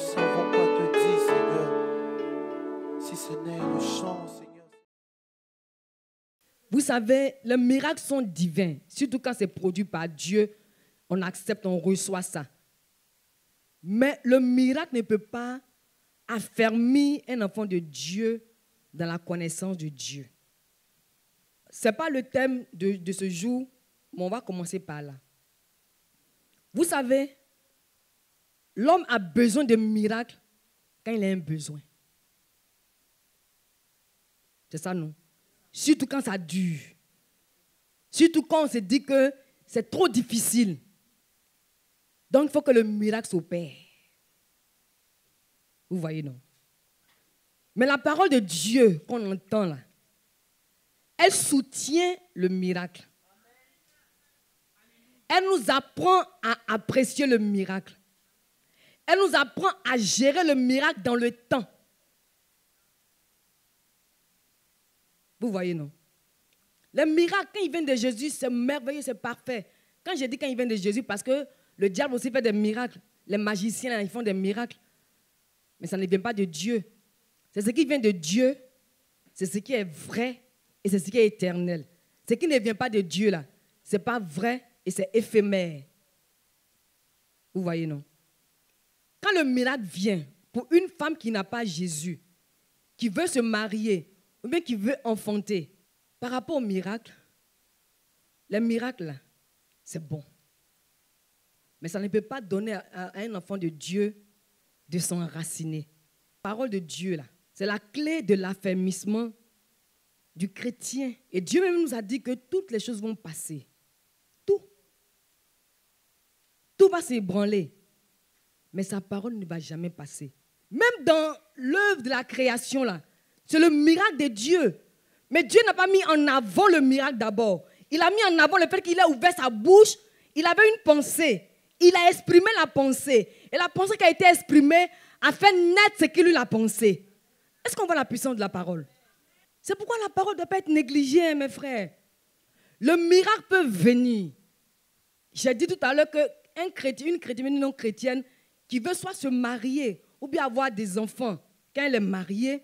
savons quoi te dire, Seigneur, si ce n'est le chant, Seigneur. Vous savez, les miracles sont divins. Surtout quand c'est produit par Dieu, on accepte, on reçoit ça. Mais le miracle ne peut pas affermir un enfant de Dieu dans la connaissance de Dieu. Ce n'est pas le thème de ce jour, mais on va commencer par là. Vous savez, l'homme a besoin de miracles quand il a un besoin. C'est ça, non? Surtout quand ça dure. Surtout quand on se dit que c'est trop difficile. Donc, il faut que le miracle s'opère. Vous voyez, non? Mais la parole de Dieu qu'on entend là, elle soutient le miracle. Elle nous apprend à apprécier le miracle. Elle nous apprend à gérer le miracle dans le temps. Vous voyez, non? Le miracle, quand il vient de Jésus, c'est merveilleux, c'est parfait. Quand je dis quand il vient de Jésus, parce que le diable aussi fait des miracles. Les magiciens, là, ils font des miracles. Mais ça ne vient pas de Dieu. C'est ce qui vient de Dieu, c'est ce qui est vrai et c'est ce qui est éternel. Ce qui ne vient pas de Dieu, là, ce n'est pas vrai et c'est éphémère. Vous voyez, non? Quand le miracle vient pour une femme qui n'a pas Jésus, qui veut se marier, ou bien qui veut enfanter, par rapport au miracle, les miracles, là, c'est bon. Mais ça ne peut pas donner à un enfant de Dieu de s'enraciner. La parole de Dieu, là, c'est la clé de l'affermissement du chrétien. Et Dieu même nous a dit que toutes les choses vont passer. Tout. Tout va s'ébranler. Mais sa parole ne va jamais passer. Même dans l'œuvre de la création, là, c'est le miracle de Dieu. Mais Dieu n'a pas mis en avant le miracle d'abord. Il a mis en avant le fait qu'il a ouvert sa bouche. Il avait une pensée. Il a exprimé la pensée. Et la pensée qui a été exprimée a fait naître ce qu'il lui a pensé. Est-ce qu'on voit la puissance de la parole? C'est pourquoi la parole ne doit pas être négligée, mes frères. Le miracle peut venir. J'ai dit tout à l'heure qu'un chrétien, une chrétienne, une non-chrétienne, qui veut soit se marier ou bien avoir des enfants, quand elle est mariée,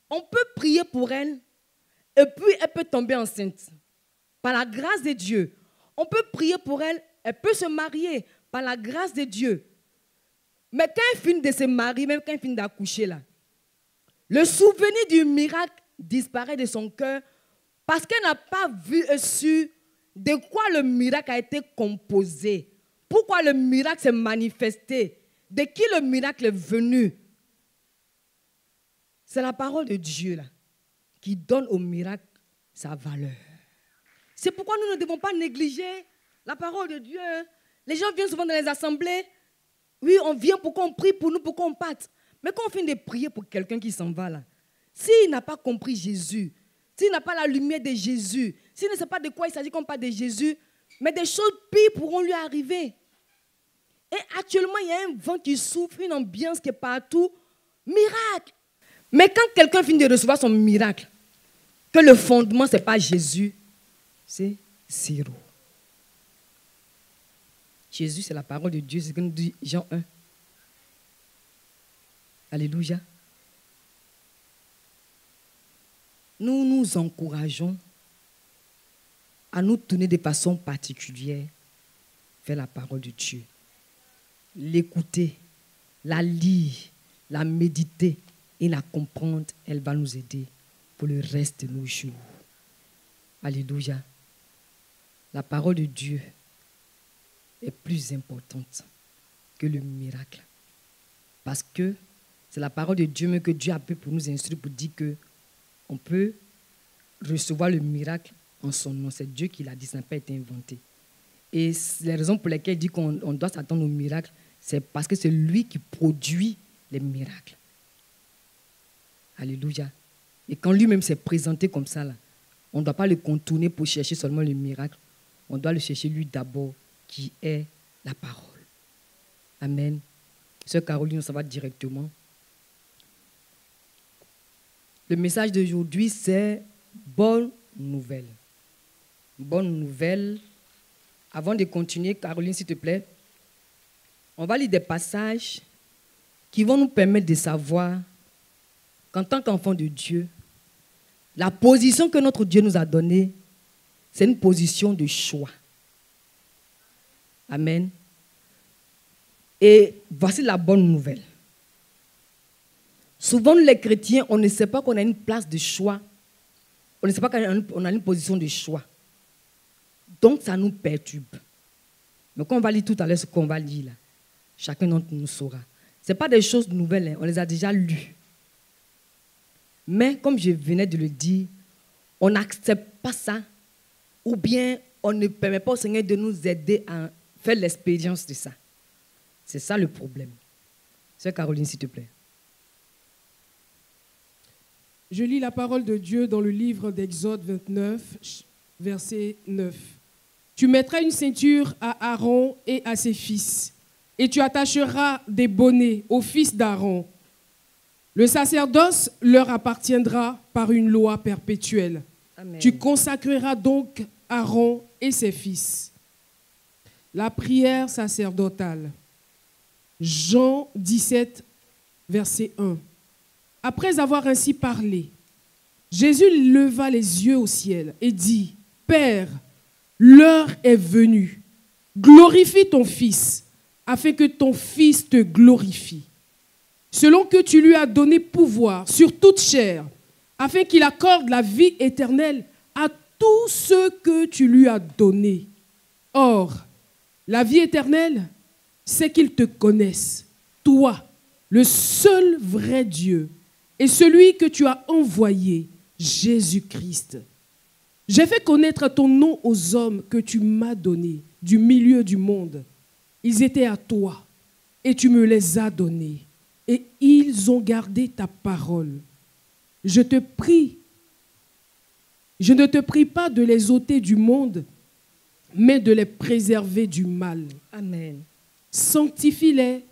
on peut prier pour elle et puis elle peut tomber enceinte. Par la grâce de Dieu. On peut prier pour elle, elle peut se marier par la grâce de Dieu. Mais quand elle finit de se marier, même quand elle finit d'accoucher là, le souvenir du miracle disparaît de son cœur parce qu'elle n'a pas vu et su de quoi le miracle a été composé. Pourquoi le miracle s'est manifesté? De qui le miracle est venu? C'est la parole de Dieu là, qui donne au miracle sa valeur. C'est pourquoi nous ne devons pas négliger la parole de Dieu. Les gens viennent souvent dans les assemblées. Oui, on vient pour qu'on prie pour nous, pour qu'on parte. Mais quand on finit de prier pour quelqu'un qui s'en va là, s'il n'a pas compris Jésus, s'il n'a pas la lumière de Jésus, s'il ne sait pas de quoi il s'agit quand on parle de Jésus, mais des choses pires pourront lui arriver. Et actuellement, il y a un vent qui souffle, une ambiance qui est partout. Miracle. Mais quand quelqu'un finit de recevoir son miracle, que le fondement, ce n'est pas Jésus, c'est zéro. Jésus, c'est la parole de Dieu, c'est ce que nous dit Jean 1. Alléluia. Nous nous encourageons à nous tourner de façon particulière vers la parole de Dieu. L'écouter, la lire, la méditer et la comprendre, elle va nous aider pour le reste de nos jours. Alléluia. La parole de Dieu est plus importante que le miracle. Parce que c'est la parole de Dieu même que Dieu a pu pour nous instruire, pour dire qu'on peut recevoir le miracle en son nom. C'est Dieu qui l'a dit, ça n'a pas été inventé. Et les raisons pour lesquelles il dit qu'on doit s'attendre au miracle, c'est parce que c'est lui qui produit les miracles. Alléluia. Et quand lui-même s'est présenté comme ça, là, on ne doit pas le contourner pour chercher seulement le miracle. On doit le chercher lui d'abord, qui est la parole. Amen. Sœur Caroline, ça va directement. Le message d'aujourd'hui, c'est bonne nouvelle. Bonne nouvelle. Avant de continuer, Caroline, s'il te plaît, on va lire des passages qui vont nous permettre de savoir qu'en tant qu'enfant de Dieu, la position que notre Dieu nous a donnée, c'est une position de choix. Amen. Et voici la bonne nouvelle. Souvent, nous les chrétiens, on ne sait pas qu'on a une place de choix. On ne sait pas qu'on a une position de choix. Donc, ça nous perturbe. Mais quand on va lire tout à l'heure ce qu'on va lire, là, chacun d'entre nous saura. Ce n'est pas des choses nouvelles, hein, on les a déjà lues. Mais, comme je venais de le dire, on n'accepte pas ça, ou bien on ne permet pas au Seigneur de nous aider à faire l'expérience de ça. C'est ça le problème. Sœur Caroline, s'il te plaît. Je lis la parole de Dieu dans le livre d'Exode 29, verset 9. Tu mettras une ceinture à Aaron et à ses fils, et tu attacheras des bonnets aux fils d'Aaron. Le sacerdoce leur appartiendra par une loi perpétuelle. Amen. Tu consacreras donc Aaron et ses fils. La prière sacerdotale. Jean 17, verset 1. Après avoir ainsi parlé, Jésus leva les yeux au ciel et dit, « Père, l'heure est venue. Glorifie ton Fils, afin que ton Fils te glorifie. Selon que tu lui as donné pouvoir sur toute chair, afin qu'il accorde la vie éternelle à tous ceux que tu lui as donnés. Or, la vie éternelle, c'est qu'ils te connaissent, toi, le seul vrai Dieu, et celui que tu as envoyé, Jésus-Christ. J'ai fait connaître ton nom aux hommes que tu m'as donnés du milieu du monde. Ils étaient à toi, et tu me les as donnés, et ils ont gardé ta parole. Je ne te prie pas de les ôter du monde, mais de les préserver du mal. Amen. Sanctifie-les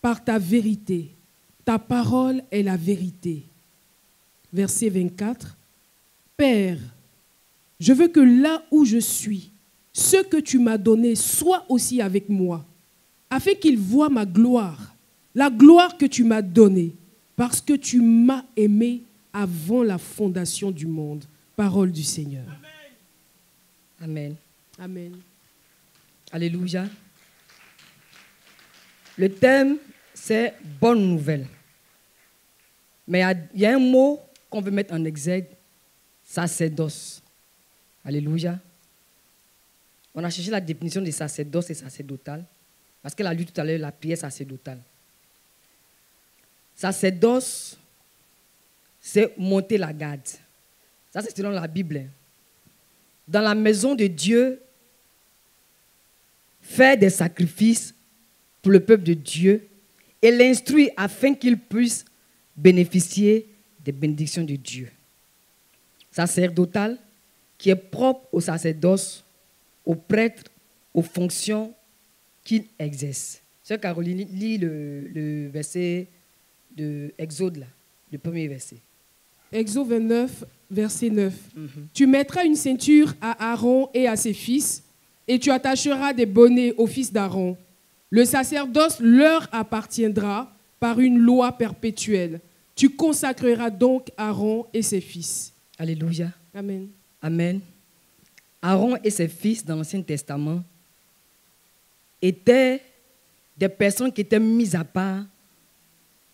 par ta vérité. Ta parole est la vérité. Verset 24. Père, je veux que là où je suis, ceux que tu m'as donnés soient aussi avec moi, afin qu'ils voient ma gloire, la gloire que tu m'as donnée, parce que tu m'as aimé avant la fondation du monde. Parole du Seigneur. Amen. Amen. Alléluia. Le thème, c'est bonne nouvelle. Mais il y a un mot qu'on veut mettre en exergue, sacerdoce. Alléluia. On a cherché la définition de sacerdoce et sacerdotal, parce qu'elle a lu tout à l'heure la prière sacerdotale. Sacerdoce, c'est monter la garde. Ça, c'est selon la Bible. Dans la maison de Dieu, faire des sacrifices pour le peuple de Dieu et l'instruire afin qu'il puisse bénéficier des bénédictions de Dieu. Sacerdotal, qui est propre au sacerdoce, aux prêtres, aux fonctions qu'il exerce. Sœur Caroline, lis le verset de Exode, là, le premier verset. Exode 29, verset 9. Tu mettras une ceinture à Aaron et à ses fils, et tu attacheras des bonnets aux fils d'Aaron. Le sacerdoce leur appartiendra par une loi perpétuelle. Tu consacreras donc Aaron et ses fils. Alléluia. Amen. Amen. Aaron et ses fils dans l'Ancien Testament étaient des personnes qui étaient mises à part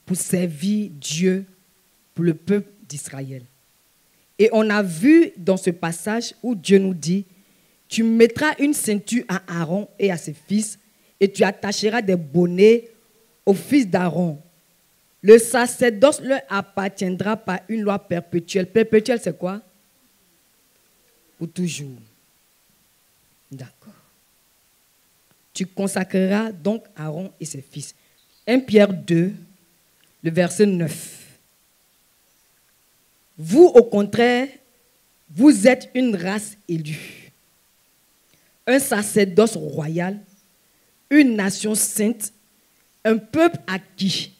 pour servir Dieu pour le peuple d'Israël. Et on a vu dans ce passage où Dieu nous dit, tu mettras une ceinture à Aaron et à ses fils et tu attacheras des bonnets aux fils d'Aaron. Le sacerdoce leur appartiendra par une loi perpétuelle. Perpétuelle, c'est quoi? Pour toujours. D'accord. Tu consacreras donc Aaron et ses fils. 1 Pierre 2, le verset 9. Vous, au contraire, vous êtes une race élue, un sacerdoce royal, une nation sainte, un peuple acquis,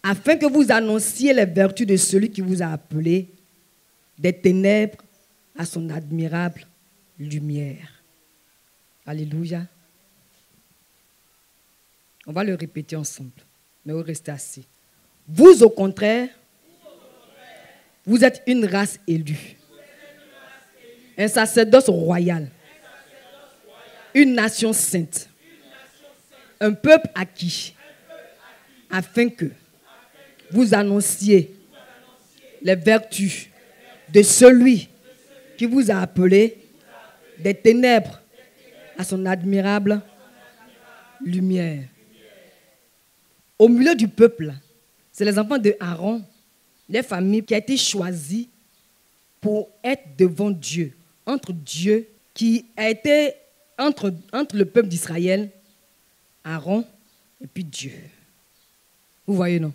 afin que vous annonciez les vertus de celui qui vous a appelé des ténèbres à son admirable lumière. Alléluia. On va le répéter ensemble. Mais vous restez assis. Vous, au contraire, vous êtes une race élue. Un sacerdoce royal. Une nation sainte. Un peuple acquis. Afin que vous annonciez les vertus de celui qui vous a appelé des ténèbres à son admirable lumière. Au milieu du peuple, c'est les enfants de Aaron, les familles qui ont été choisies pour être devant Dieu, entre Dieu qui a été entre le peuple d'Israël, Aaron et puis Dieu. Vous voyez, non?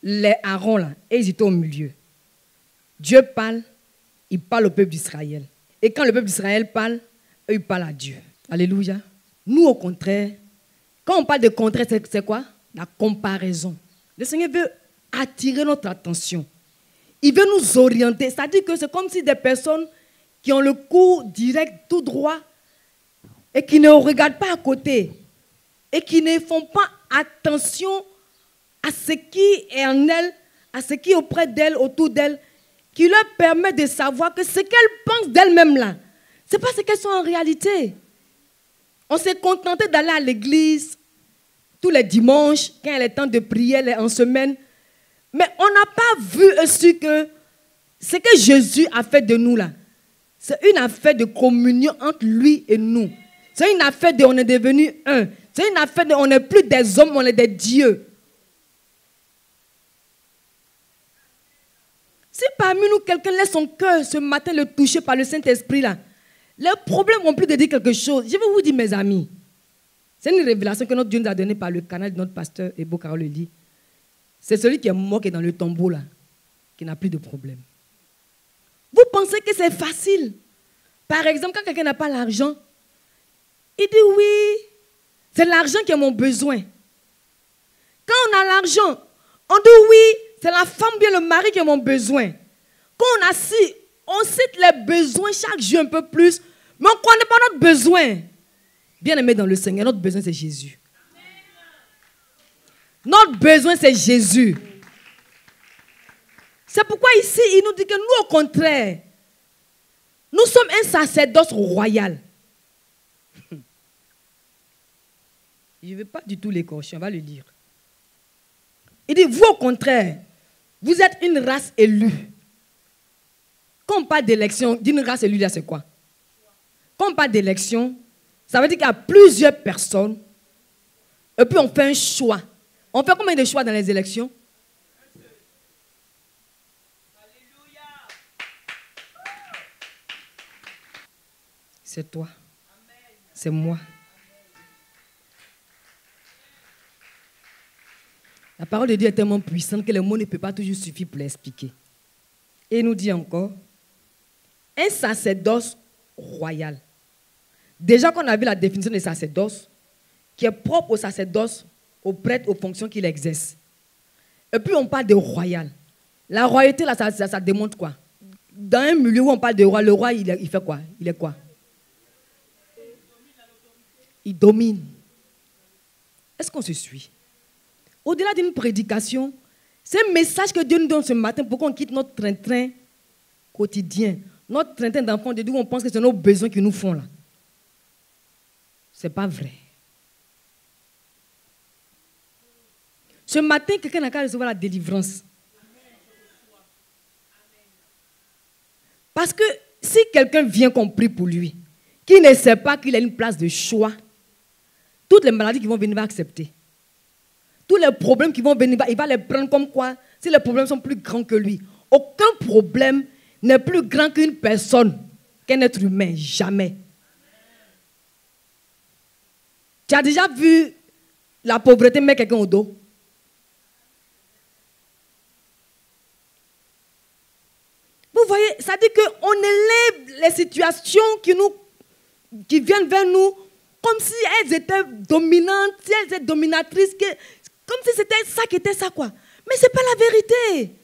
Les Aaron, là, ils étaient au milieu. Dieu parle, il parle au peuple d'Israël. Et quand le peuple d'Israël parle, eux, ils parlent à Dieu. Alléluia. Nous, au contraire, quand on parle de contraire, c'est quoi? La comparaison. Le Seigneur veut attirer notre attention. Il veut nous orienter. C'est-à-dire que c'est comme si des personnes qui ont le cours direct, tout droit, et qui ne regardent pas à côté, et qui ne font pas attention à ce qui est en elles, à ce qui est auprès d'elles, autour d'elles, qui leur permet de savoir que ce qu'elles pensent d'elles-mêmes là, ce n'est pas ce qu'elles sont en réalité. On s'est contenté d'aller à l'église tous les dimanches, quand il est temps de prier en semaine, mais on n'a pas vu aussi que ce que Jésus a fait de nous là, c'est une affaire de communion entre lui et nous. C'est une affaire de on est devenu un. C'est une affaire de on n'est plus des hommes, on est des dieux. Si parmi nous, quelqu'un laisse son cœur ce matin le toucher par le Saint-Esprit là, les problèmes vont plus de dire quelque chose. Je vais vous dire, mes amis, c'est une révélation que notre Dieu nous a donnée par le canal de notre pasteur Ebo Karoleli. C'est celui qui est mort, qui est dans le tombeau là, qui n'a plus de problème. Vous pensez que c'est facile? Par exemple, quand quelqu'un n'a pas l'argent, il dit oui, c'est l'argent qui est mon besoin. Quand on a l'argent, on dit oui, c'est la femme bien le mari qui est mon besoin. Quand on cite les besoins chaque jour un peu plus, mais on ne connaît pas notre besoin. Bien-aimé dans le Seigneur, notre besoin c'est Jésus. Notre besoin c'est Jésus. C'est pourquoi ici, il nous dit que nous, au contraire, nous sommes un sacerdoce royal. Je ne vais pas du tout l'écorcher, on va le lire. Il dit, vous, au contraire, vous êtes une race élue. Quand on parle d'élection, d'une race élue, là, c'est quoi? Quand on parle d'élection, ça veut dire qu'il y a plusieurs personnes, et puis on fait un choix. On fait combien de choix dans les élections? C'est toi. C'est moi. La parole de Dieu est tellement puissante que les mots ne peuvent pas toujours suffire pour l'expliquer. Et il nous dit encore, un sacerdoce royal. Déjà qu'on a vu la définition de sacerdoce, qui est propre au sacerdoce, aux prêtres, aux fonctions qu'il exerce. Et puis on parle de royal. La royauté, là, ça démontre quoi? Dans un milieu où on parle de roi, le roi, il fait quoi? Il est quoi? Il domine. Est-ce qu'on se suit? Au-delà d'une prédication, c'est un message que Dieu nous donne ce matin pour qu'on quitte notre train-train quotidien, notre train-train d'enfants de Dieu où on pense que c'est nos besoins qui nous font là. Ce n'est pas vrai. Ce matin, quelqu'un n'a qu'à recevoir la délivrance. Parce que si quelqu'un vient qu'on prie pour lui, qui ne sait pas qu'il a une place de choix, toutes les maladies qui vont venir, il va accepter. Tous les problèmes qui vont venir, il va les prendre comme quoi, si les problèmes sont plus grands que lui. Aucun problème n'est plus grand qu'une personne, qu'un être humain, jamais. Tu as déjà vu la pauvreté mettre quelqu'un au dos? Vous voyez, ça dit qu'on élève les situations qui viennent vers nous comme si elles étaient dominantes, si elles étaient dominatrices, comme si c'était ça qui était ça, quoi. Mais ce n'est pas la vérité.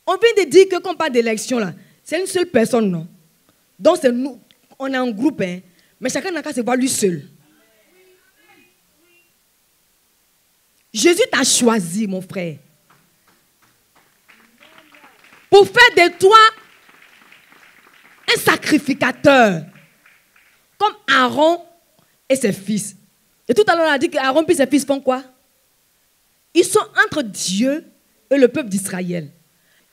On vient de dire que quand on parle d'élection, là, c'est une seule personne, non? Donc c'est nous, on est en groupe, hein, mais chacun n'a qu'à se voir lui seul. Jésus t'a choisi, mon frère, pour faire de toi un sacrificateur, comme Aaron et ses fils. Et tout à l'heure, on a dit qu'Aaron et ses fils font quoi? Ils sont entre Dieu et le peuple d'Israël.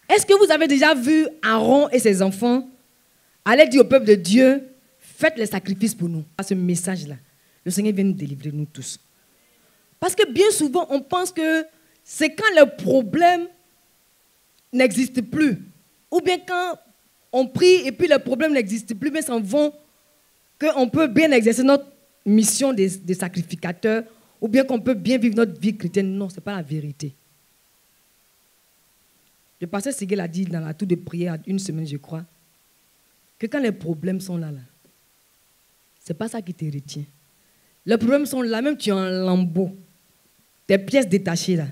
Est-ce que vous avez déjà vu Aaron et ses enfants aller dire au peuple de Dieu, faites les sacrifices pour nous? À ce message-là, le Seigneur vient nous délivrer, nous tous. Parce que bien souvent, on pense que c'est quand le problème n'existe plus. Ou bien quand on prie et puis le problème n'existe plus, mais s'en vont, qu'on peut bien exercer notre mission de sacrificateur, ou bien qu'on peut bien vivre notre vie chrétienne. Non, ce n'est pas la vérité. Le pasteur Sigel a dit dans la tour de prière, une semaine, je crois, que quand les problèmes sont là, ce n'est pas ça qui te retient. Les problèmes sont là, même tu es en lambeau, tes pièces détachées là,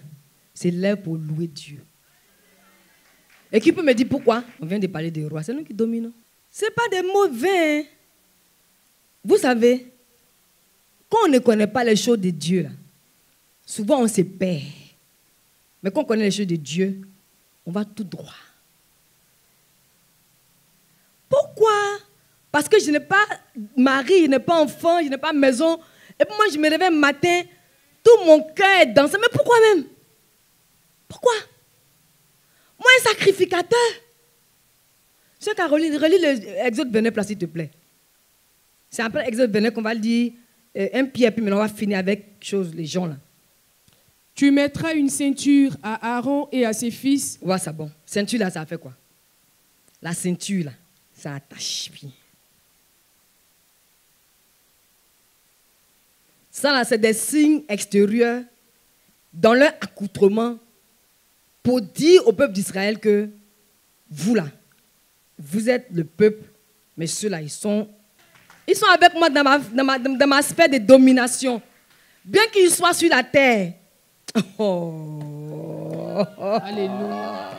c'est là pour louer Dieu. Et qui peut me dire pourquoi? On vient de parler des rois, c'est nous qui dominons. Ce n'est pas des mauvais. Hein? Vous savez, quand on ne connaît pas les choses de Dieu, là, souvent on se perd. Mais quand on connaît les choses de Dieu, on va tout droit. Pourquoi? Parce que je n'ai pas mari, je n'ai pas enfant, je n'ai pas maison. Et puis moi, je me réveille un matin, tout mon cœur est dansé. Mais pourquoi même? Pourquoi? Moi, un sacrificateur. Sœur Caroline, relis l'Exode 29, s'il te plaît. C'est après l'Exode 29 qu'on va le dire, un Pierre, puis maintenant on va finir avec les gens là. Tu mettras une ceinture à Aaron et à ses fils. Ouais, c'est bon. Ceinture là, ça fait quoi? La ceinture là, ça attache bien. Ça là, c'est des signes extérieurs dans leur accoutrement pour dire au peuple d'Israël que vous là, vous êtes le peuple, mais ceux-là, ils sont avec moi dans ma sphère de domination. Bien qu'ils soient sur la terre. Oh. Alléluia.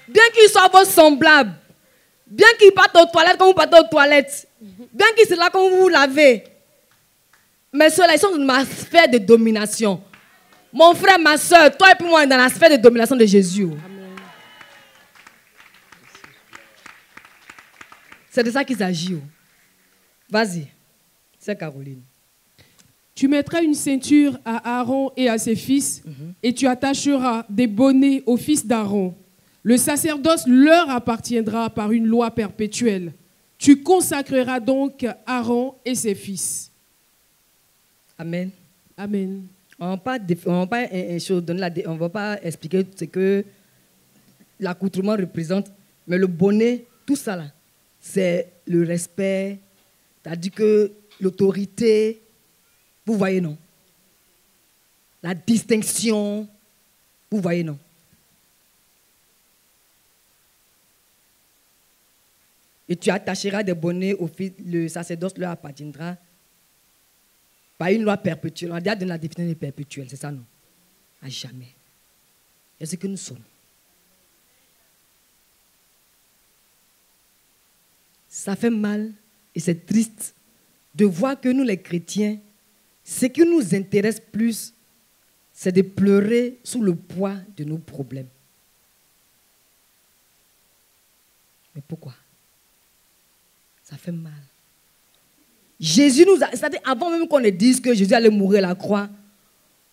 Bien qu'ils soient vos semblables. Bien qu'ils partent aux toilettes comme vous partez aux toilettes. Bien qu'ils soient là comme vous vous lavez. Mais ceux-là, ils sont dans ma sphère de domination. Mon frère, ma soeur, toi et puis moi, on est dans la sphère de domination de Jésus. Amen. C'est de ça qu'il s'agit. Vas-y, c'est Caroline. Tu mettras une ceinture à Aaron et à ses fils, et tu attacheras des bonnets aux fils d'Aaron. Le sacerdoce leur appartiendra par une loi perpétuelle. Tu consacreras donc Aaron et ses fils. Amen. Amen. On ne va pas expliquer ce que l'accoutrement représente, mais le bonnet, tout ça là, c'est le respect, c'est-à-dire que l'autorité, vous voyez non? La distinction, vous voyez non? Et tu attacheras des bonnets au fils, le sacerdoce leur appartiendra par une loi perpétuelle. On a déjà donné la définition de perpétuelle, c'est ça non? À jamais. C'est ce que nous sommes. Ça fait mal et c'est triste de voir que nous les chrétiens, ce qui nous intéresse plus, c'est de pleurer sous le poids de nos problèmes. Mais pourquoi? Ça fait mal. Jésus nous a... C'est-à-dire avant même qu'on ne dise que Jésus allait mourir à la croix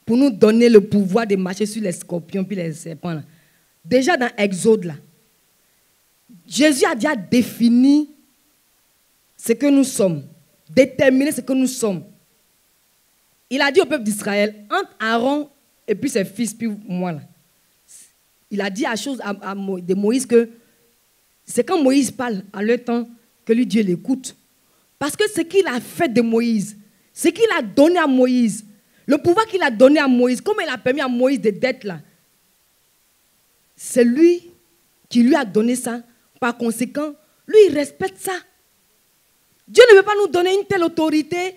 pour nous donner le pouvoir de marcher sur les scorpions puis les serpents. Là. Déjà dans Exode, là, Jésus a déjà défini ce que nous sommes, déterminé ce que nous sommes. Il a dit au peuple d'Israël, entre Aaron et puis ses fils, puis moi, là, il a dit de Moïse que c'est quand Moïse parle à leur temps que lui, Dieu l'écoute. Parce que ce qu'il a fait de Moïse, ce qu'il a donné à Moïse, le pouvoir qu'il a donné à Moïse, comme il a permis à Moïse d'être là, c'est lui qui lui a donné ça. Par conséquent, lui, il respecte ça. Dieu ne veut pas nous donner une telle autorité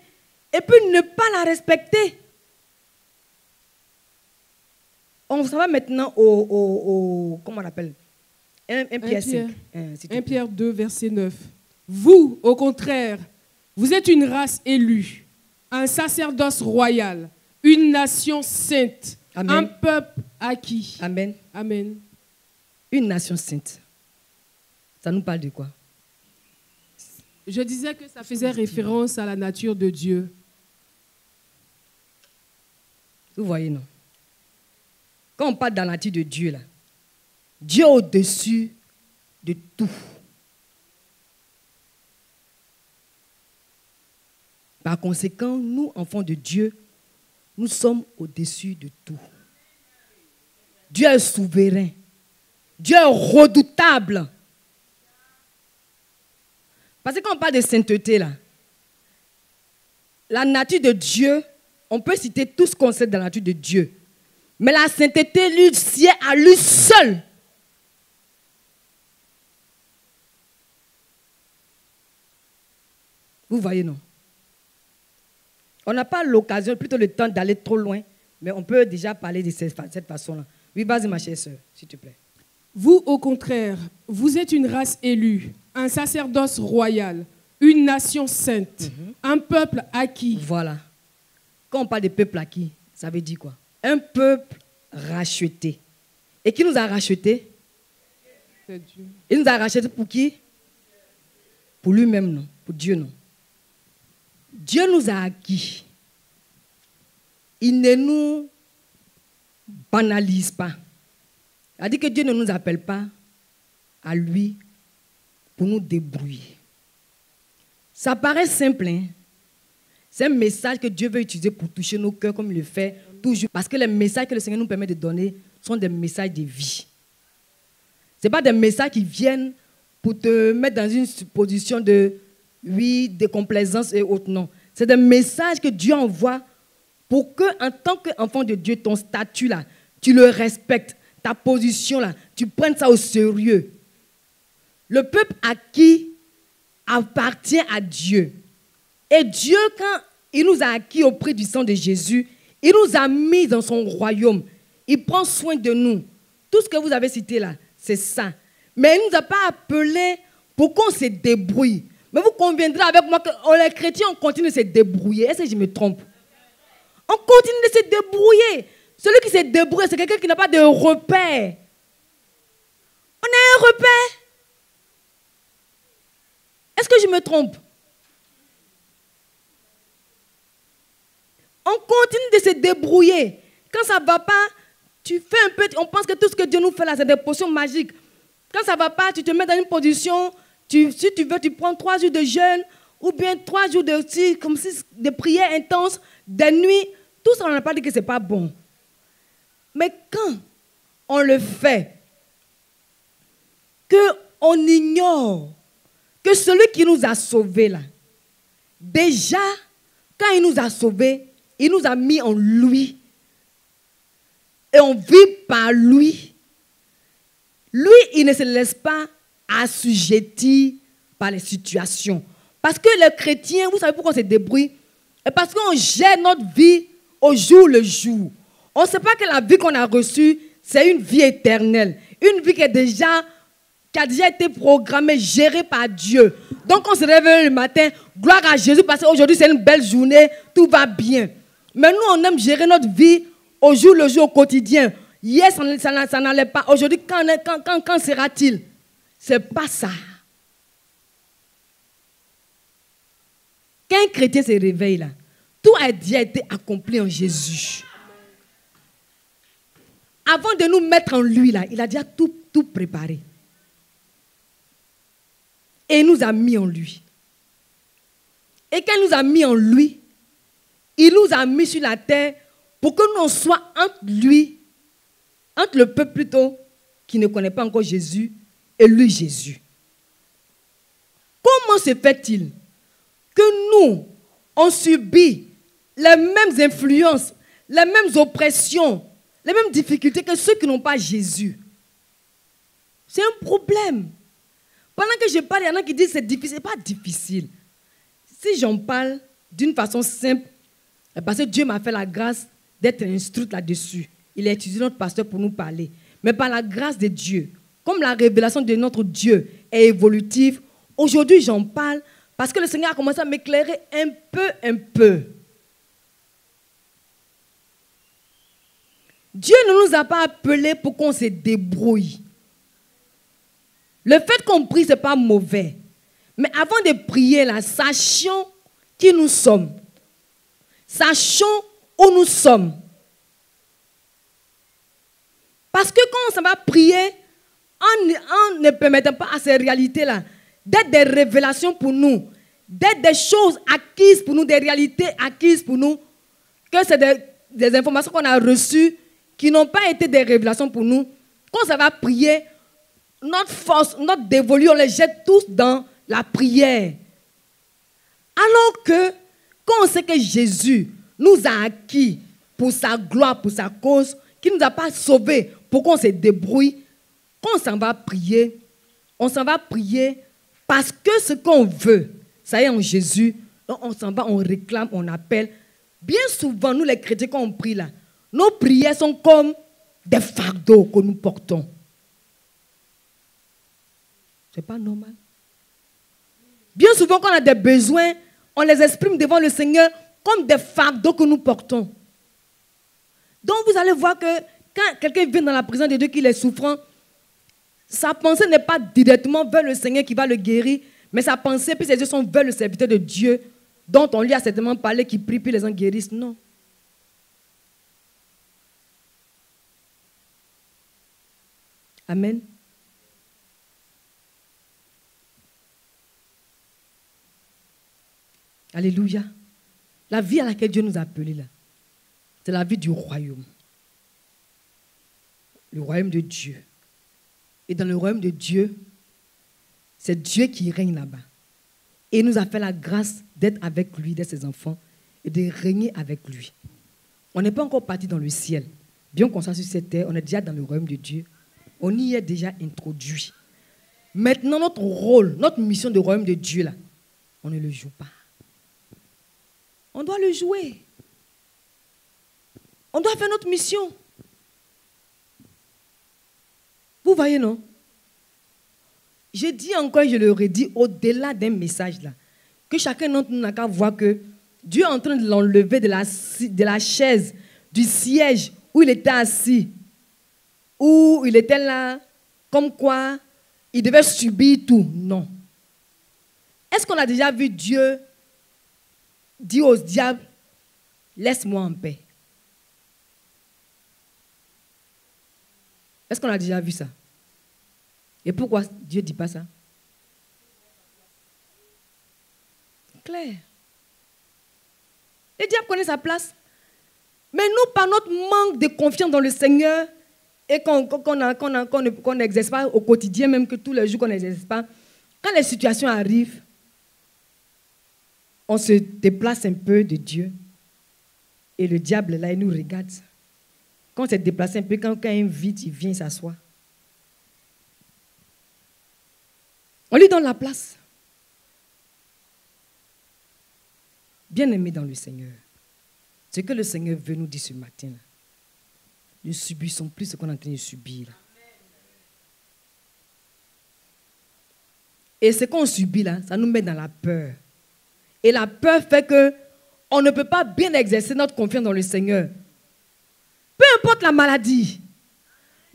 et puis ne pas la respecter. On s'en va maintenant comment on appelle? 1 Pierre 5. 1 Pierre 2, verset 9. Vous, au contraire, vous êtes une race élue, un sacerdoce royal, une nation sainte, Amen. un peuple acquis. Amen. Amen. Une nation sainte. Ça nous parle de quoi? Je disais que ça faisait référence à la nature de Dieu. Vous voyez, non? Quand on parle de la nature de Dieu, là, Dieu est au-dessus de tout. Par conséquent, nous, enfants de Dieu, nous sommes au-dessus de tout. Dieu est souverain. Dieu est redoutable. Parce que quand on parle de sainteté, là, la nature de Dieu, on peut citer tout ce qu'on sait de la nature de Dieu. Mais la sainteté, lui, sied à lui seul. Vous voyez, non? On n'a pas l'occasion, plutôt le temps d'aller trop loin, mais on peut déjà parler de cette façon-là. Oui, vas-y, ma chère sœur, s'il te plaît. Vous, au contraire, vous êtes une race élue, un sacerdoce royal, une nation sainte, un peuple acquis. Voilà. Quand on parle de peuple acquis, ça veut dire quoi? Un peuple racheté. Et qui nous a rachetés? C'est Dieu. Il nous a rachetés pour qui? Pour lui-même, non. Pour Dieu, non. Dieu nous a acquis. Il ne nous banalise pas. C'est-à-dire que Dieu ne nous appelle pas à lui pour nous débrouiller. Ça paraît simple, hein? C'est un message que Dieu veut utiliser pour toucher nos cœurs comme il le fait toujours. Parce que les messages que le Seigneur nous permet de donner sont des messages de vie. Ce n'est pas des messages qui viennent pour te mettre dans une position de oui, de complaisance et autres. Non. C'est des messages que Dieu envoie pour que, en tant qu'enfant de Dieu, ton statut là, tu le respectes, ta position là, tu prennes ça au sérieux. Le peuple acquis appartient à Dieu. Et Dieu, quand il nous a acquis au prix du sang de Jésus, il nous a mis dans son royaume. Il prend soin de nous. Tout ce que vous avez cité là, c'est ça. Mais il ne nous a pas appelés pour qu'on se débrouille. Mais vous conviendrez avec moi que les chrétiens, on continue de se débrouiller. Est-ce que je me trompe? On continue de se débrouiller. Celui qui se débrouille, c'est quelqu'un qui n'a pas de repère. On a un repère. Est-ce que je me trompe? On continue de se débrouiller. Quand ça ne va pas, tu fais un peu, on pense que tout ce que Dieu nous fait là, c'est des potions magiques. Quand ça ne va pas, tu te mets dans une position, si tu veux, tu prends 3 jours de jeûne, ou bien 3 jours de prière intense, de nuit. Tout ça, on n'a pas dit que ce n'est pas bon. Mais quand on le fait, qu'on ignore que celui qui nous a sauvés là, déjà, quand il nous a sauvés, il nous a mis en lui. Et on vit par lui. Lui, il ne se laisse pas assujettir par les situations. Parce que les chrétiens, vous savez pourquoi on se débrouille? Et parce qu'on gère notre vie au jour le jour. On ne sait pas que la vie qu'on a reçue, c'est une vie éternelle. Une vie qui a déjà été programmée, gérée par Dieu. Donc on se réveille le matin, gloire à Jésus, parce qu'aujourd'hui c'est une belle journée, tout va bien. Mais nous, on aime gérer notre vie au jour le jour, au quotidien. Hier, ça n'allait pas. Aujourd'hui, quand sera-t-il? Ce n'est pas ça. Quand un chrétien se réveille là, tout a déjà été accompli en Jésus. Avant de nous mettre en lui là, il a déjà tout préparé. Et il nous a mis en lui. Et quand il nous a mis en lui, il nous a mis sur la terre pour que nous soyons entre lui, entre le peuple plutôt, qui ne connaît pas encore Jésus, et lui, Jésus. Comment se fait-il que nous, on subit les mêmes influences, les mêmes oppressions, les mêmes difficultés que ceux qui n'ont pas Jésus? C'est un problème. Pendant que je parle, il y en a qui disent que c'est difficile. Ce n'est pas difficile. Si j'en parle d'une façon simple, parce que Dieu m'a fait la grâce d'être instruite là-dessus. Il a utilisé notre pasteur pour nous parler. Mais par la grâce de Dieu, comme la révélation de notre Dieu est évolutive, aujourd'hui j'en parle parce que le Seigneur a commencé à m'éclairer un peu. Dieu ne nous a pas appelés pour qu'on se débrouille. Le fait qu'on prie, ce n'est pas mauvais. Mais avant de prier, là, sachons qui nous sommes. Sachons où nous sommes. Parce que quand on va prier, on ne permettant pas à ces réalités-là d'être des révélations pour nous, d'être des choses acquises pour nous, des réalités acquises pour nous, que c'est des informations qu'on a reçues qui n'ont pas été des révélations pour nous. Quand ça va prier, notre force, notre dévolu, on les jette tous dans la prière. Alors que, quand on sait que Jésus nous a acquis pour sa gloire, pour sa cause, qu'il ne nous a pas sauvés pour qu'on se débrouille, quand on s'en va prier, on s'en va prier parce que ce qu'on veut, ça y est en Jésus, donc on s'en va, on réclame, on appelle. Bien souvent, nous les chrétiens, quand on prie là, nos prières sont comme des fardeaux que nous portons. Ce n'est pas normal. Bien souvent, quand on a des besoins, on les exprime devant le Seigneur comme des fardeaux que nous portons. Donc, vous allez voir que quand quelqu'un vient dans la présence de Dieu qu'il est souffrant, sa pensée n'est pas directement vers le Seigneur qui va le guérir, mais sa pensée, puis ses yeux sont vers le serviteur de Dieu, dont on lui a certainement parlé, qui prie, puis les gens guérissent. Non. Amen. Alléluia. La vie à laquelle Dieu nous a appelés là, c'est la vie du royaume. Le royaume de Dieu. Et dans le royaume de Dieu, c'est Dieu qui règne là-bas. Et il nous a fait la grâce d'être avec lui, d'être ses enfants, et de régner avec lui. On n'est pas encore parti dans le ciel. Bien qu'on soit sur cette terre, on est déjà dans le royaume de Dieu. On y est déjà introduit. Maintenant, notre rôle, notre mission de royaume de Dieu, là, on ne le joue pas. On doit le jouer. On doit faire notre mission. Vous voyez, non? Je dis encore, je le redis, au-delà d'un message là, que chacun d'entre nous n'a qu'à voir que Dieu est en train de l'enlever de la chaise, du siège où il était assis, où il était là, comme quoi il devait subir tout. Non. Est-ce qu'on a déjà vu Dieu dire au diable, laisse-moi en paix? Est-ce qu'on a déjà vu ça? Et pourquoi Dieu ne dit pas ça? Clair. Le diable connaît sa place. Mais nous, par notre manque de confiance dans le Seigneur, et qu'on n'exerce pas au quotidien, même que tous les jours qu'on n'exerce pas, quand les situations arrivent, on se déplace un peu de Dieu. Et le diable, là, il nous regarde. Quand on se déplace un peu, quand il invite, il vient s'asseoir. On lui donne la place. Bien-aimés dans le Seigneur, ce que le Seigneur veut nous dire ce matin, là, ne subissons plus ce qu'on est en train de subir. Là. Et ce qu'on subit là, ça nous met dans la peur. Et la peur fait qu'on ne peut pas bien exercer notre confiance dans le Seigneur. Peu importe la maladie,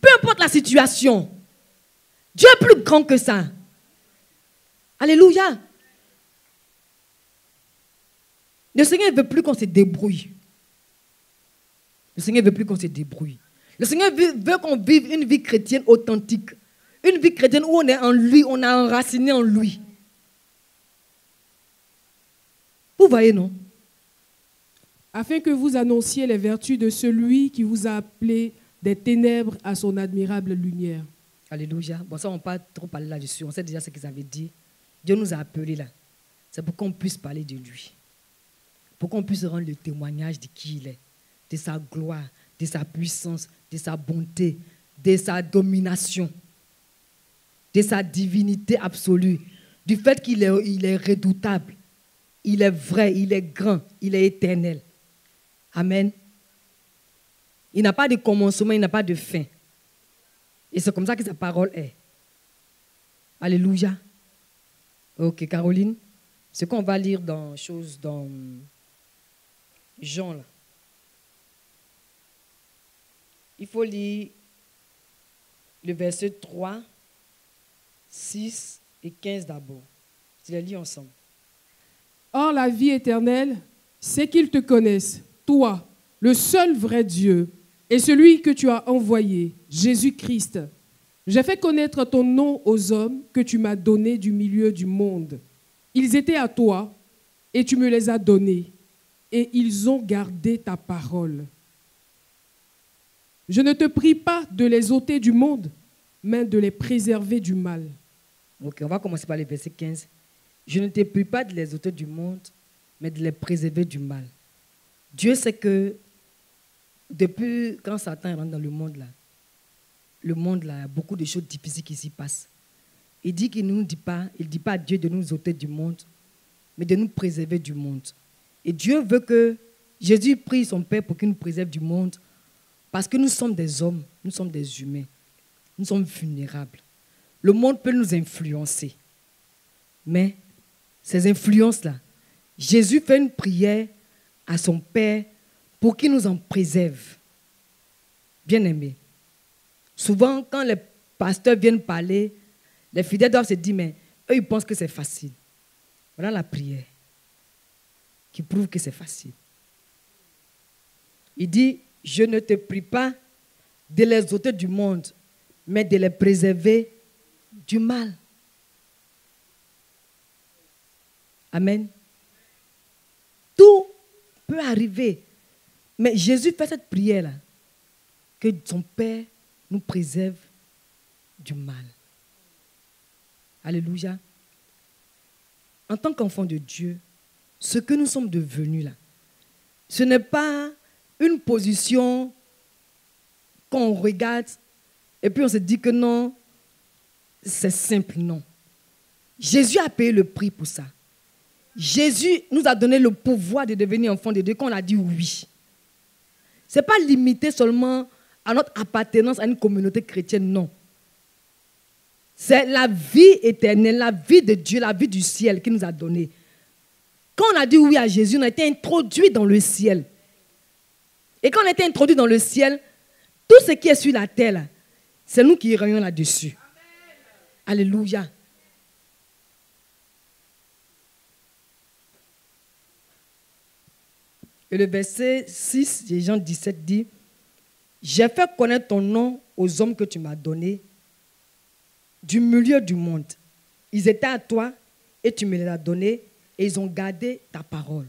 peu importe la situation, Dieu est plus grand que ça. Alléluia. Le Seigneur ne veut plus qu'on se débrouille. Le Seigneur ne veut plus qu'on se débrouille. Le Seigneur veut qu'on vive une vie chrétienne authentique. Une vie chrétienne où on est en lui, on est enraciné en lui. Vous voyez, non? Afin que vous annonciez les vertus de celui qui vous a appelé des ténèbres à son admirable lumière. Alléluia. Bon, ça, on ne va pas trop parler là-dessus. On sait déjà ce qu'ils avaient dit. Dieu nous a appelés là. C'est pour qu'on puisse parler de lui. Pour qu'on puisse rendre le témoignage de qui il est. De sa gloire, de sa puissance, de sa bonté, de sa domination, de sa divinité absolue, du fait qu'il est redoutable, il est vrai, il est grand, il est éternel. Amen. Il n'a pas de commencement, il n'a pas de fin. Et c'est comme ça que sa parole est. Alléluia. Ok, Caroline, ce qu'on va lire dans Jean, là. Il faut lire le verset 3, 6 et 15 d'abord. Je les lis ensemble. Or, la vie éternelle, c'est qu'ils te connaissent, toi, le seul vrai Dieu, et celui que tu as envoyé, Jésus-Christ. J'ai fait connaître ton nom aux hommes que tu m'as donnés du milieu du monde. Ils étaient à toi, et tu me les as donnés, et ils ont gardé ta parole. Je ne te prie pas de les ôter du monde, mais de les préserver du mal. Ok, on va commencer par le verset 15. Je ne te prie pas de les ôter du monde, mais de les préserver du mal. Dieu sait que depuis quand Satan rentre dans le monde, il y a beaucoup de choses difficiles qui s'y passent. Il dit qu'il ne dit pas à Dieu de nous ôter du monde, mais de nous préserver du monde. Et Dieu veut que Jésus prie son Père pour qu'il nous préserve du monde, parce que nous sommes des hommes, nous sommes des humains, nous sommes vulnérables. Le monde peut nous influencer, mais ces influences-là, Jésus fait une prière à son Père pour qu'il nous en préserve. Bien-aimés, souvent quand les pasteurs viennent parler, les fidèles doivent se dire, mais eux, ils pensent que c'est facile. Voilà la prière qui prouve que c'est facile. Il dit, je ne te prie pas de les ôter du monde, mais de les préserver du mal. Amen. Tout peut arriver. Mais Jésus fait cette prière-là, que son Père nous préserve du mal. Alléluia. En tant qu'enfant de Dieu, ce que nous sommes devenus là, ce n'est pas une position qu'on regarde et puis on se dit que non, c'est simple, non. Jésus a payé le prix pour ça. Jésus nous a donné le pouvoir de devenir enfant de Dieu quand on a dit oui. Ce n'est pas limité seulement à notre appartenance à une communauté chrétienne, non. C'est la vie éternelle, la vie de Dieu, la vie du ciel qu'il nous a donnée. Quand on a dit oui à Jésus, on a été introduit dans le ciel. Et quand on a été introduit dans le ciel, tout ce qui est sur la terre, là, c'est nous qui régnons là-dessus. Alléluia. Et le verset 6 de Jean 17 dit, « J'ai fait connaître ton nom aux hommes que tu m'as donnés du milieu du monde. Ils étaient à toi et tu me les as donnés et ils ont gardé ta parole. »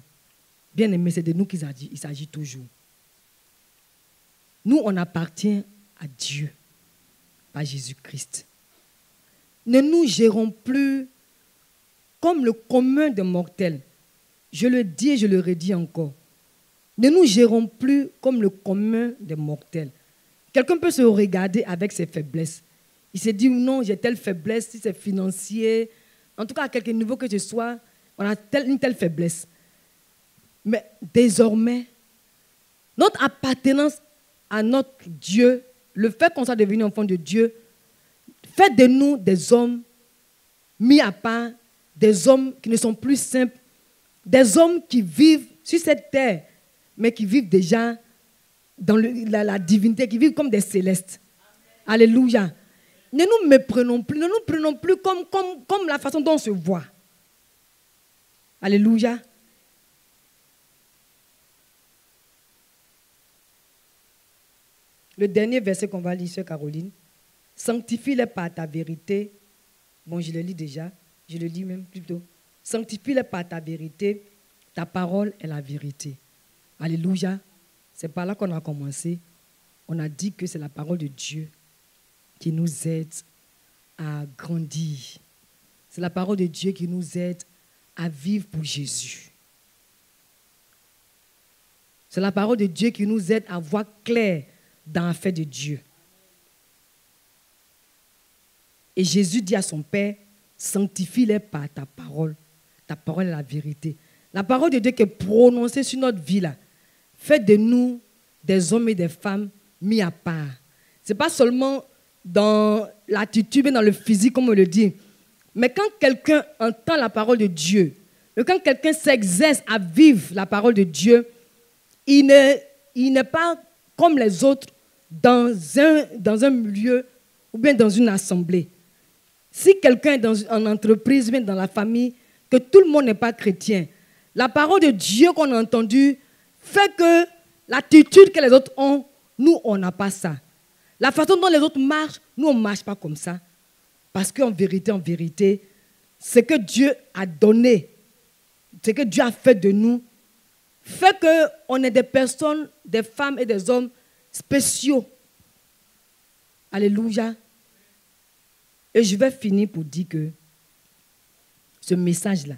Bien-aimés, c'est de nous qu'il s'agit toujours. Nous, on appartient à Dieu, par Jésus-Christ. Ne nous gérons plus comme le commun des mortels. Je le dis et je le redis encore. Ne nous gérons plus comme le commun des mortels. Quelqu'un peut se regarder avec ses faiblesses. Il se dit, non, j'ai telle faiblesse, si c'est financier, en tout cas à quelque niveau que ce soit, on a une telle faiblesse. Mais désormais, notre appartenance à notre Dieu, le fait qu'on soit devenu enfant de Dieu, fait de nous des hommes mis à part, des hommes qui ne sont plus simples, des hommes qui vivent sur cette terre, mais qui vivent déjà dans la divinité, qui vivent comme des célestes. Amen. Alléluia. Ne nous méprenons plus, ne nous prenons plus comme la façon dont on se voit. Alléluia. Le dernier verset qu'on va lire, Sœur Caroline. Sanctifie-les par ta vérité. Bon, je le lis déjà. Je le lis même plutôt. Sanctifie-les par ta vérité. Ta parole est la vérité. Alléluia. C'est par là qu'on a commencé. On a dit que c'est la parole de Dieu qui nous aide à grandir. C'est la parole de Dieu qui nous aide à vivre pour Jésus. C'est la parole de Dieu qui nous aide à voir clair dans l'affaire de Dieu. Et Jésus dit à son Père, sanctifie-les par ta parole. Ta parole est la vérité. La parole de Dieu qui est prononcée sur notre vie là, fait de nous des hommes et des femmes mis à part. Ce n'est pas seulement dans l'attitude et dans le physique, comme on le dit. Mais quand quelqu'un entend la parole de Dieu, et quand quelqu'un s'exerce à vivre la parole de Dieu, il n'est pas comme les autres dans un lieu ou bien dans une assemblée. Si quelqu'un est en entreprise, bien dans la famille, que tout le monde n'est pas chrétien, la parole de Dieu qu'on a entendue fait que l'attitude que les autres ont, nous, on n'a pas ça. La façon dont les autres marchent, nous, on ne marche pas comme ça. Parce qu'en vérité, ce que Dieu a donné, ce que Dieu a fait de nous, fait qu'on est des personnes, des femmes et des hommes spéciaux. Alléluia. Et je vais finir pour dire que ce message-là,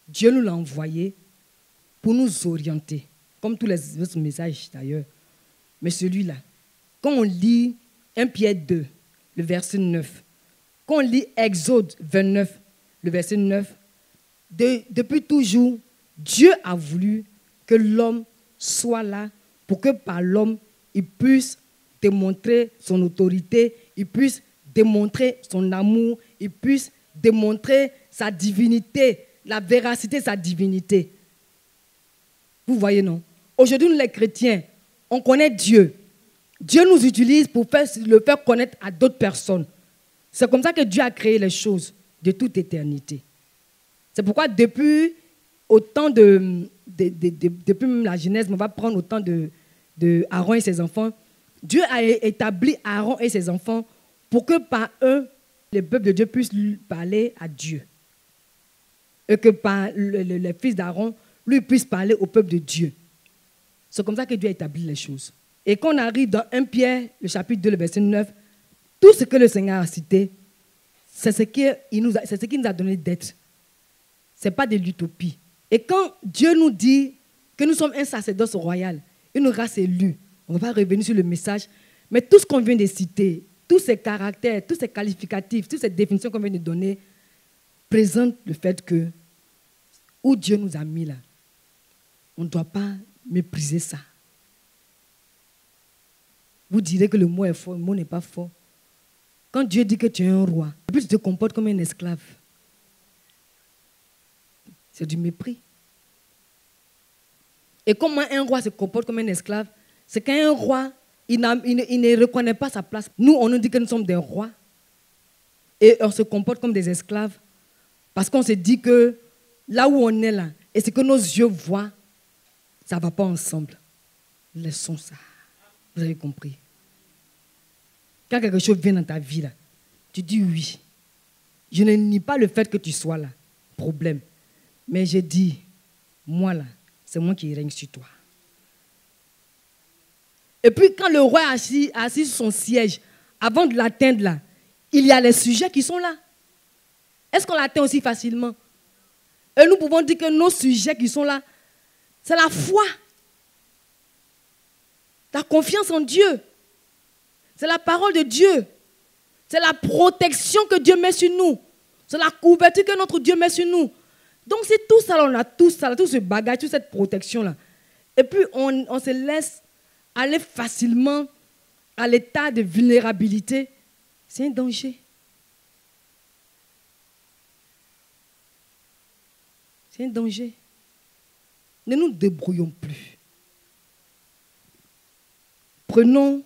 Dieu nous l'a envoyé pour nous orienter, comme tous les autres messages d'ailleurs. Mais celui-là, quand on lit 1 Pierre 2, le verset 9, quand on lit Exode 29, le verset 9, depuis toujours, Dieu a voulu que l'homme soit là pour que par l'homme, il puisse démontrer son autorité, il puisse démontrer son amour, il puisse démontrer sa divinité, la véracité de sa divinité. Vous voyez, non? Aujourd'hui, nous les chrétiens, on connaît Dieu. Dieu nous utilise pour le faire connaître à d'autres personnes. C'est comme ça que Dieu a créé les choses de toute éternité. C'est pourquoi depuis depuis la Genèse, on va prendre au temps de Aaron et ses enfants, Dieu a établi Aaron et ses enfants pour que par eux, le peuple de Dieu puisse parler à Dieu. Et que par le fils d'Aaron, lui puisse parler au peuple de Dieu. C'est comme ça que Dieu a établi les choses. Et quand on arrive dans 1 Pierre, le chapitre 2, le verset 9, tout ce que le Seigneur a cité, c'est ce qu'il nous a donné d'être. Ce n'est pas de l'utopie. Et quand Dieu nous dit que nous sommes un sacerdoce royal, une race élue, on ne va pas revenir sur le message, mais tout ce qu'on vient de citer, tous ces caractères, tous ces qualificatifs, toutes ces définitions qu'on vient de donner, présentent le fait que où Dieu nous a mis là, on ne doit pas mépriser ça. Vous direz que le mot est fort, le mot n'est pas fort. Quand Dieu dit que tu es un roi, et puis tu te comportes comme un esclave, c'est du mépris. Et comment un roi se comporte comme un esclave, c'est qu'un roi, il ne reconnaît pas sa place. Nous, on nous dit que nous sommes des rois et on se comporte comme des esclaves parce qu'on se dit que là où on est là et ce que nos yeux voient, ça ne va pas ensemble. Laissons ça. Vous avez compris? Quand quelque chose vient dans ta vie, là, tu dis oui. Je ne nie pas le fait que tu sois là. Problème. Mais je dis, moi là, c'est moi qui règne sur toi. Et puis quand le roi est assis sur son siège, avant de l'atteindre là, il y a les sujets qui sont là. Est-ce qu'on l'atteint aussi facilement? Et nous pouvons dire que nos sujets qui sont là, c'est la foi. La confiance en Dieu. C'est la parole de Dieu. C'est la protection que Dieu met sur nous. C'est la couverture que notre Dieu met sur nous. Donc c'est tout ça, on a tout ça, tout ce bagage, toute cette protection-là. Et puis on se laisse aller facilement à l'état de vulnérabilité. C'est un danger. C'est un danger. Ne nous débrouillons plus. Prenons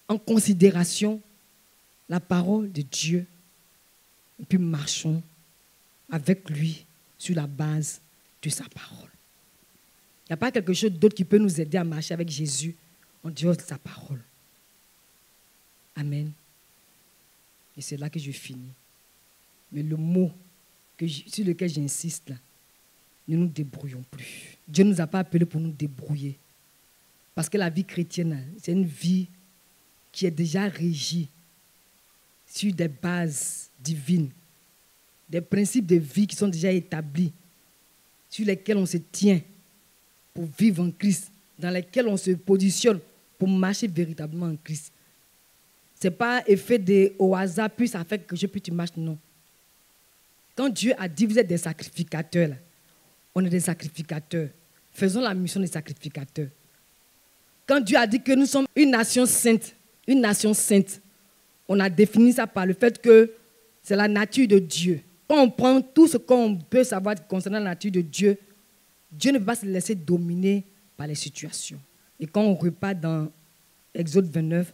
en considération la parole de Dieu et puis marchons avec lui sur la base de sa parole. Il n'y a pas quelque chose d'autre qui peut nous aider à marcher avec Jésus en dehors de sa parole. Amen. Et c'est là que je finis. Mais le mot sur lequel j'insiste là, ne nous débrouillons plus. Dieu ne nous a pas appelés pour nous débrouiller. Parce que la vie chrétienne, c'est une vie qui est déjà régie sur des bases divines, des principes de vie qui sont déjà établis, sur lesquels on se tient pour vivre en Christ, dans lesquels on se positionne pour marcher véritablement en Christ. Ce n'est pas effet au hasard, puis ça fait que tu marches, non. Quand Dieu a dit, vous êtes des sacrificateurs, là, on est des sacrificateurs. Faisons la mission des sacrificateurs. Quand Dieu a dit que nous sommes une nation sainte, on a défini ça par le fait que c'est la nature de Dieu. Quand on prend tout ce qu'on peut savoir concernant la nature de Dieu, Dieu ne peut pas se laisser dominer par les situations. Et quand on repart dans Exode 29,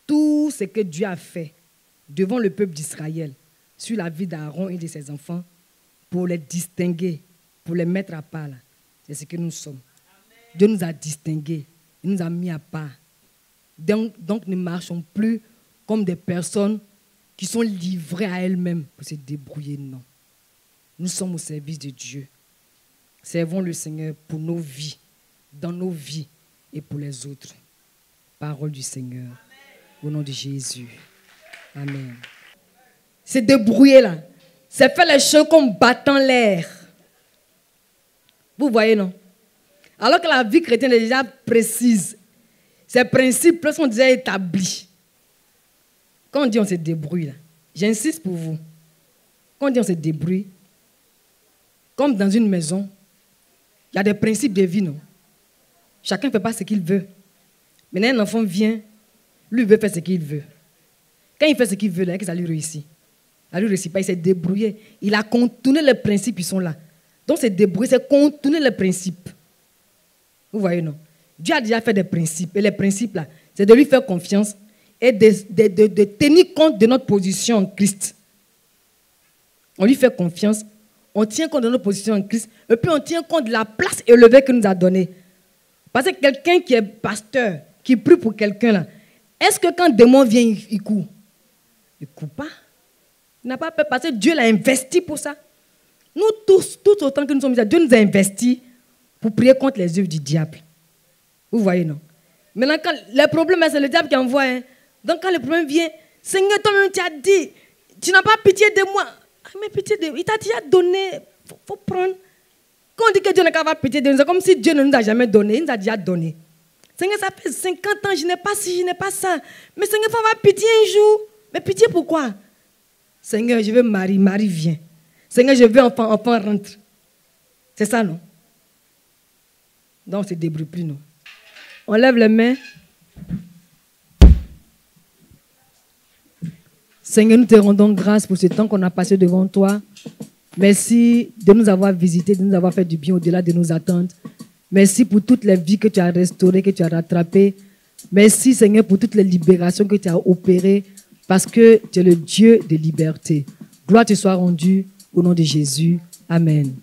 tout ce que Dieu a fait devant le peuple d'Israël, sur la vie d'Aaron et de ses enfants, pour les distinguer, pour les mettre à part. C'est ce que nous sommes. Dieu nous a distingués, il nous a mis à part. Donc ne marchons plus comme des personnes qui sont livrées à elles-mêmes pour se débrouiller. Non. Nous sommes au service de Dieu. Servons le Seigneur pour nos vies, dans nos vies et pour les autres. Parole du Seigneur. Au nom de Jésus. Amen. Se débrouiller là, c'est faire les choses comme battant l'air. Vous voyez, non? Alors que la vie chrétienne est déjà précise. Ces principes sont déjà établis. Quand on dit on se débrouille, là, j'insiste pour vous. Quand on dit on se débrouille, comme dans une maison, il y a des principes de vie, non? Chacun ne fait pas ce qu'il veut. Maintenant, un enfant vient, lui veut faire ce qu'il veut. Quand il fait ce qu'il veut, là, ça lui réussit. Ça lui réussit pas, il s'est débrouillé. Il a contourné les principes qui sont là. Donc, c'est débrouiller, c'est contourner les principes. Vous voyez, non? Dieu a déjà fait des principes. Et les principes, là, c'est de lui faire confiance et de tenir compte de notre position en Christ. On lui fait confiance, on tient compte de notre position en Christ, et puis on tient compte de la place élevée qu'il nous a donnée. Parce que quelqu'un qui est pasteur, qui prie pour quelqu'un, là, est-ce que quand le démon vient, il court? Il ne court pas. Il n'a pas peur parce que Dieu l'a investi pour ça. Nous tous autant que nous sommes là, Dieu nous a investi pour prier contre les œuvres du diable. Vous voyez, non? Maintenant, quand le problème, c'est le diable qui envoie. Hein. Donc, quand le problème vient, Seigneur, toi-même, tu as dit, tu n'as pas pitié de moi. Ah, mais pitié de moi, il t'a déjà donné. Il faut prendre. Quand on dit que Dieu n'a qu'à avoir pitié de nous, c'est comme si Dieu ne nous a jamais donné. Il nous a déjà donné. Seigneur, ça fait 50 ans, je n'ai pas ci, je n'ai pas ça. Mais Seigneur, il faut avoir pitié un jour. Mais pitié pourquoi? Seigneur, je veux Marie, Marie vient. Seigneur, je veux enfant, enfant rentre. C'est ça, non? Donc, on ne se débrouille plus, non? On lève les mains. Seigneur, nous te rendons grâce pour ce temps qu'on a passé devant toi. Merci de nous avoir visités, de nous avoir fait du bien au-delà de nos attentes. Merci pour toutes les vies que tu as restaurées, que tu as rattrapées. Merci, Seigneur, pour toutes les libérations que tu as opérées, parce que tu es le Dieu de liberté. Gloire te soit rendue au nom de Jésus. Amen.